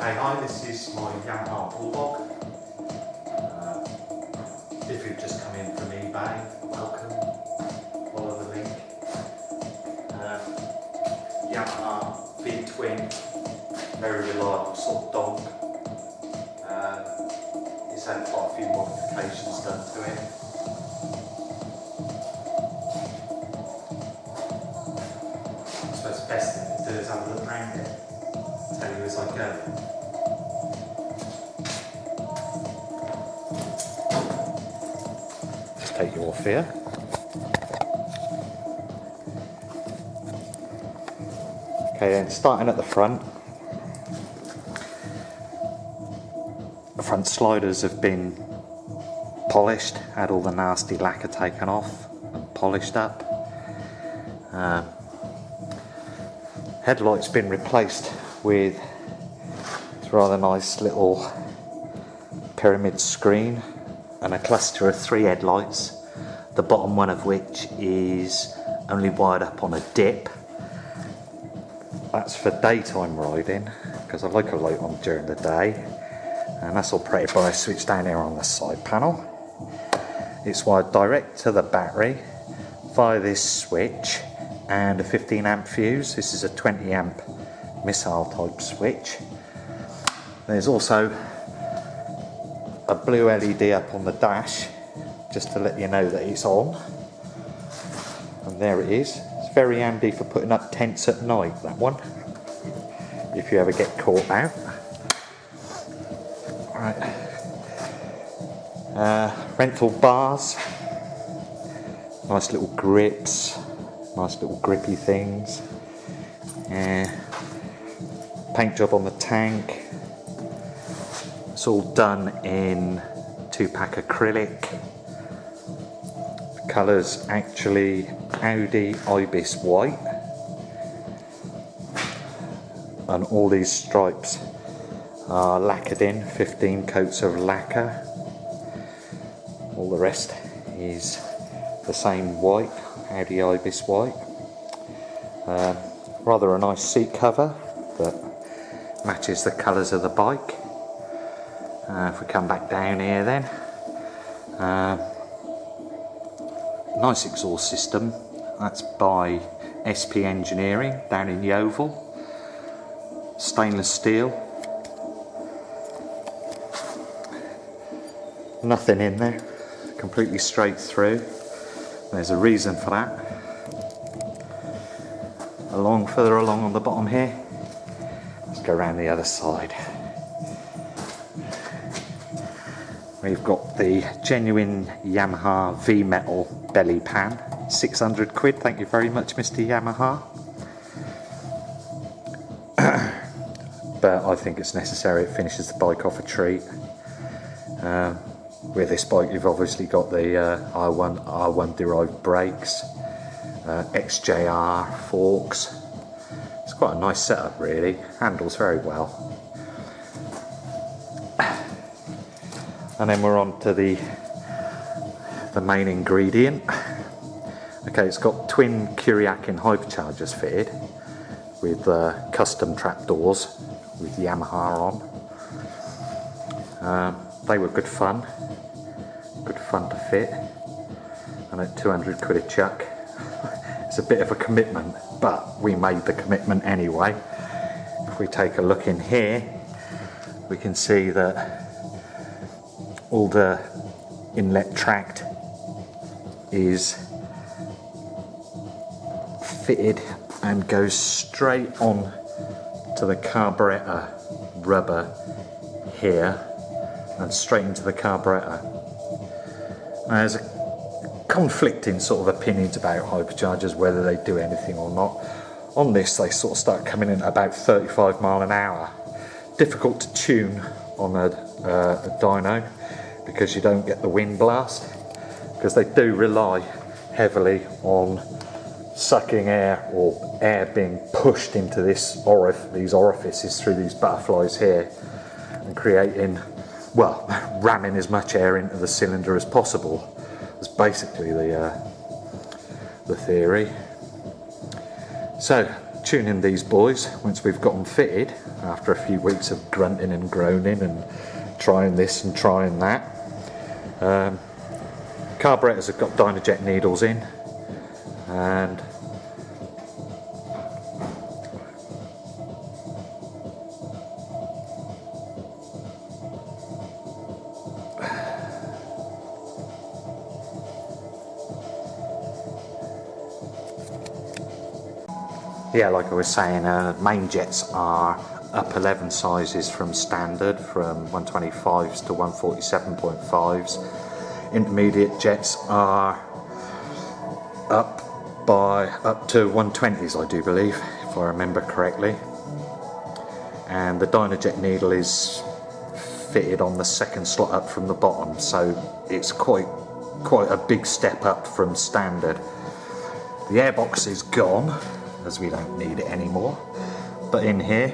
Okay, hi, this is my Yamaha Bulldog. If you've just come in from eBay, welcome, follow the link. Yamaha V-twin, very reliable sort of dog. It's had quite a few modifications done to it. I suppose the best thing to do is have a look around it, tell you as I go. Take you off here. Okay, then starting at the front sliders have been polished, had all the nasty lacquer taken off and polished up. Headlight's been replaced with this rather nice little pyramid screen and a cluster of 3 headlights, the bottom one of which is only wired up on a dip. That's for daytime riding, because I like a light on during the day, and that's operated by a switch down here on the side panel. It's wired direct to the battery via this switch and a 15 amp fuse. This is a 20 amp missile type switch. There's also a blue LED up on the dash just to let you know that it's on, and there it is. It's very handy for putting up tents at night, that one, if you ever get caught out. Right. Rental bars, nice little grips, nice little grippy things. Paint job on the tank. It's all done in 2-pack acrylic. The colour's actually Audi Ibis white, and all these stripes are lacquered in, 15 coats of lacquer. All the rest is the same white, Audi Ibis white. Rather a nice seat cover that matches the colours of the bike. If we come back down here then, nice exhaust system, that's by SP Engineering down in Yeovil, stainless steel, nothing in there, completely straight through. There's a reason for that. Further along on the bottom here, let's go around the other side. We've got the genuine Yamaha V-metal belly pan, 600 quid, thank you very much Mr. Yamaha. But I think it's necessary, it finishes the bike off a treat. With this bike you've obviously got the R1 derived brakes, XJR forks. It's quite a nice setup really, handles very well. And then we're on to the main ingredient. Okay, it's got twin Kuriakin hyperchargers fitted with custom trapdoors with Yamaha on. They were good fun to fit, and at 200 quid a chuck, it's a bit of a commitment, but we made the commitment anyway. If we take a look in here, we can see that all the inlet tract is fitted and goes straight on to the carburetor rubber here and straight into the carburetor. Now, there's a conflicting sort of opinions about hyperchargers, whether they do anything or not. On this they sort of start coming in at about 35 mile an hour. Difficult to tune on a dyno, because you don't get the wind blast, because they do rely heavily on sucking air, or air being pushed into these orifices through these butterflies here, and creating, well, ramming as much air into the cylinder as possible. That's basically the theory. So tuning these boys once we've got them fitted, after a few weeks of grunting and groaning and trying this and trying that. Carburetors have got Dynajet needles in, and yeah, like I was saying, main jets are up 11 sizes from standard, from 125s to 147.5s. Intermediate jets are up to 120s, I do believe, if I remember correctly. And the Dynajet needle is fitted on the second slot up from the bottom, so it's quite a big step up from standard. The airbox is gone, as we don't need it anymore, but in here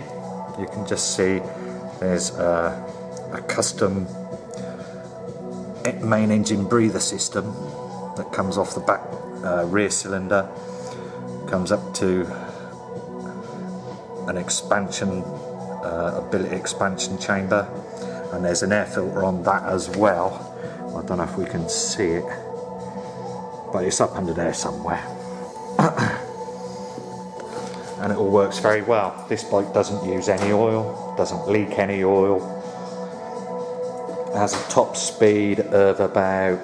you can just see there's a custom main engine breather system that comes off the back rear cylinder, comes up to an expansion a billet expansion chamber, and there's an air filter on that as well. I don't know if we can see it, but it's up under there somewhere. And it all works very well. This bike doesn't use any oil, doesn't leak any oil. It has a top speed of about,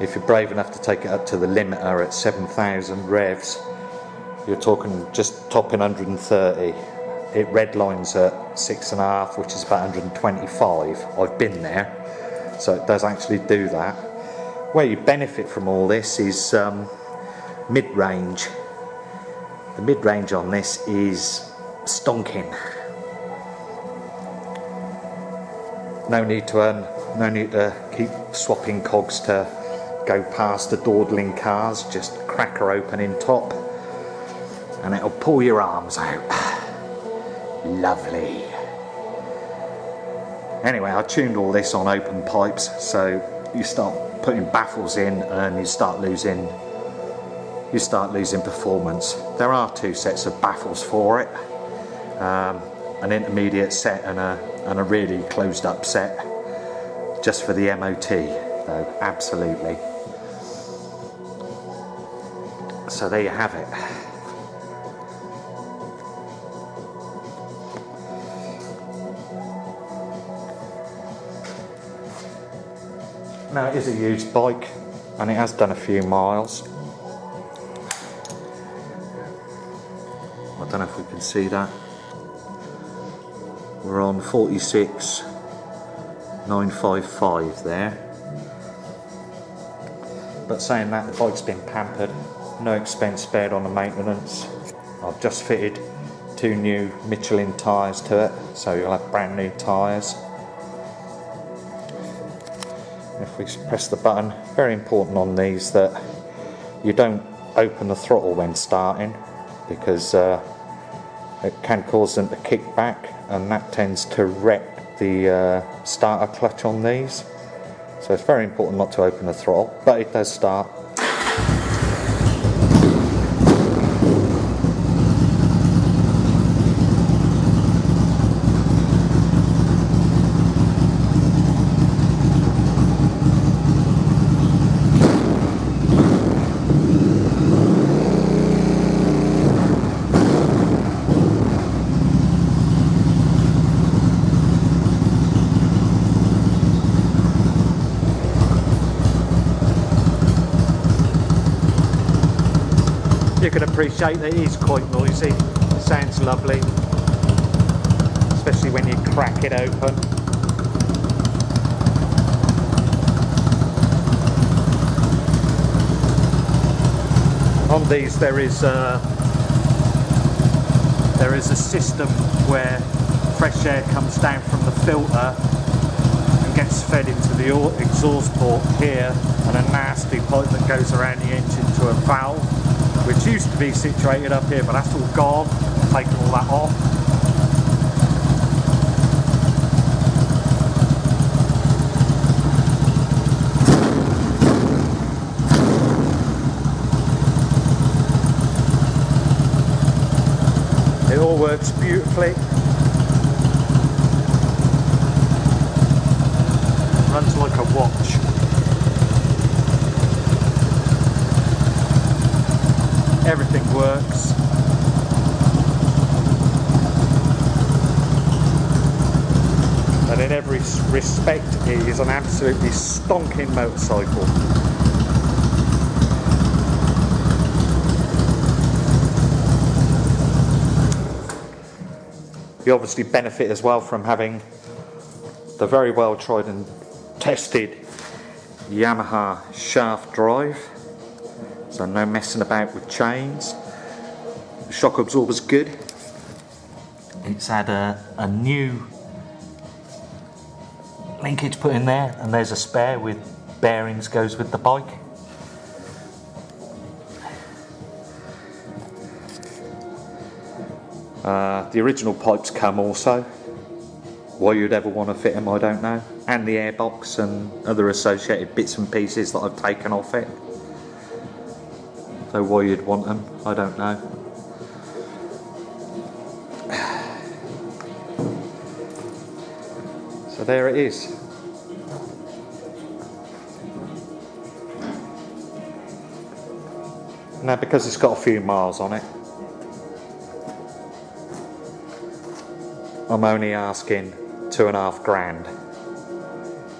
if you're brave enough to take it up to the limiter at 7,000 revs, you're talking just topping 130. It redlines at 6.5, which is about 125. I've been there, so it does actually do that. Where you benefit from all this is mid-range. The mid-range on this is stonking. No need to keep swapping cogs to go past the dawdling cars. Just crack her open in top, and it'll pull your arms out. Lovely. Anyway, I tuned all this on open pipes, so you start putting baffles in and you start losing performance. There are two sets of baffles for it, an intermediate set and a really closed up set, just for the MOT though, absolutely. So there you have it. Now, it is a used bike and it has done a few miles. I don't know if we can see that. We're on 46,955 there. But saying that, the bike's been pampered, no expense spared on the maintenance. I've just fitted 2 new Michelin tyres to it, so you'll have brand new tyres. If we press the button, very important on these that you don't open the throttle when starting, because it can cause them to kick back, and that tends to wreck the starter clutch on these. So it's very important not to open the throttle, but it does start. You can appreciate that it is quite noisy. It sounds lovely, especially when you crack it open. On these there is a system where fresh air comes down from the filter and gets fed into the exhaust port here, and a nasty pipe that goes around the engine to a valve, which used to be situated up here, but that's all gone. Taken all that off. works beautifully. Runs like a watch. Everything works. And in every respect, it is an absolutely stonking motorcycle. You obviously benefit as well from having the very well tried and tested Yamaha shaft drive, so no messing about with chains. The shock absorber's good. It's had a new linkage put in there, and there's a spare with bearings goes with the bike. The original pipes come also. Why you'd ever want to fit them, I don't know. And the airbox and other associated bits and pieces that I've taken off it. So why you'd want them, I don't know. So there it is. Now, because it's got a few miles on it, I'm only asking £2,500,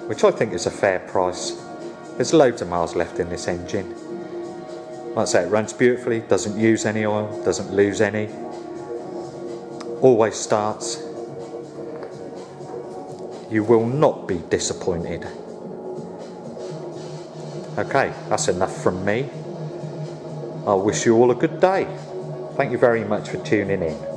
which I think is a fair price. There's loads of miles left in this engine. Like I say, it runs beautifully, doesn't use any oil, doesn't lose any, always starts. You will not be disappointed. Okay, that's enough from me. I wish you all a good day. Thank you very much for tuning in.